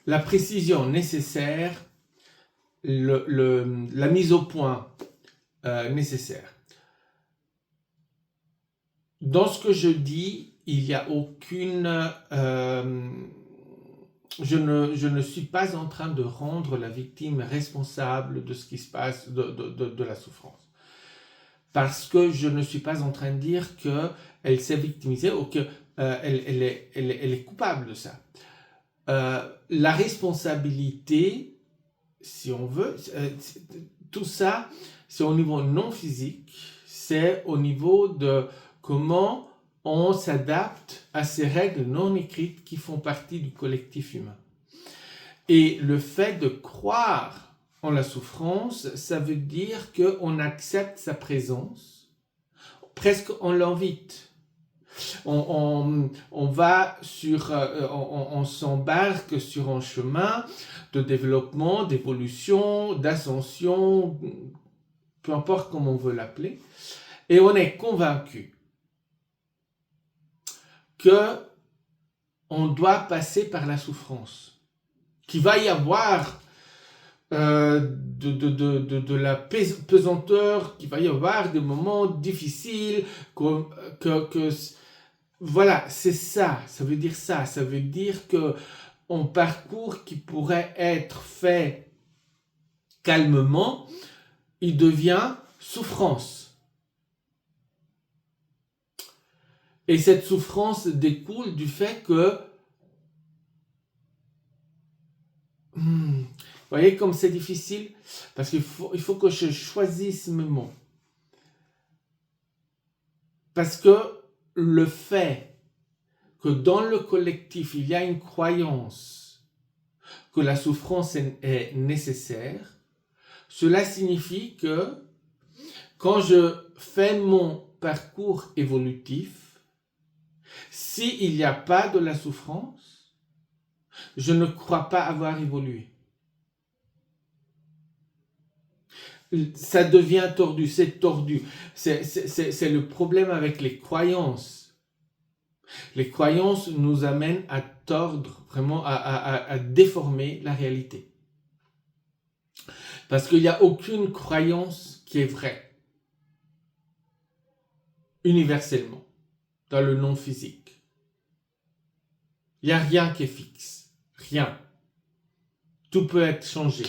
la précision nécessaire, la mise au point nécessaire. Dans ce que je dis, il n'y a aucune... je ne suis pas en train de rendre la victime responsable de ce qui se passe, de la souffrance. Parce que je ne suis pas en train de dire qu'elle s'est victimisée ou qu'elle elle est coupable de ça. La responsabilité, si on veut, tout ça, c'est au niveau non physique, c'est au niveau de comment on s'adapte à ces règles non écrites qui font partie du collectif humain. Et le fait de croire en la souffrance, ça veut dire qu'on accepte sa présence, presque on l'invite. On s'embarque sur un chemin de développement, d'évolution, d'ascension, peu importe comment on veut l'appeler, et on est convaincu qu'on doit passer par la souffrance, qu'il va y avoir de la pesanteur, qu'il va y avoir des moments difficiles, voilà, c'est ça, ça veut dire ça, ça veut dire qu'un parcours qui pourrait être fait calmement, il devient souffrance. Et cette souffrance découle du fait que, vous voyez comme c'est difficile, parce qu'il faut que je choisisse mes mots. Parce que le fait que dans le collectif, il y a une croyance que la souffrance est nécessaire, cela signifie que quand je fais mon parcours évolutif, s'il n'y a pas de la souffrance, je ne crois pas avoir évolué. Ça devient tordu, c'est tordu. C'est le problème avec les croyances. Les croyances nous amènent à tordre, vraiment à déformer la réalité. Parce qu'il n'y a aucune croyance qui est vraie, universellement, dans le non-physique. Il n'y a rien qui est fixe, rien. Tout peut être changé.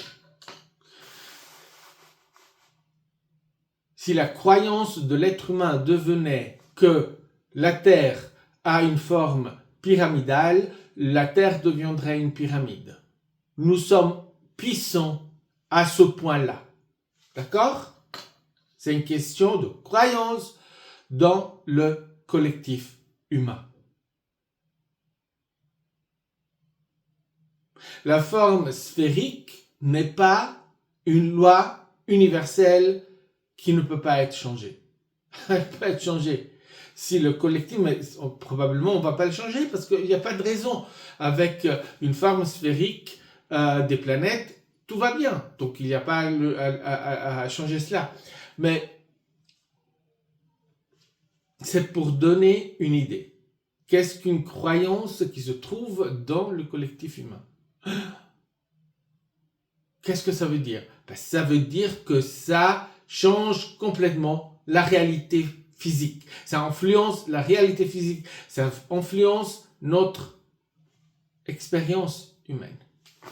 Si la croyance de l'être humain devenait que la Terre a une forme pyramidale, la Terre deviendrait une pyramide. Nous sommes puissants à ce point-là. D'accord ? C'est une question de croyance dans le collectif humain. La forme sphérique n'est pas une loi universelle qui ne peut pas être changée. Elle peut être changée. Si le collectif, mais probablement on ne va pas le changer parce qu'il n'y a pas de raison. Avec une forme sphérique des planètes, tout va bien. Donc il n'y a pas à changer cela. Mais c'est pour donner une idée. Qu'est-ce qu'une croyance qui se trouve dans le collectif humain ? Qu'est-ce que ça veut dire ? Ça veut dire que ça change complètement la réalité physique. Ça influence la réalité physique. Ça influence notre expérience humaine.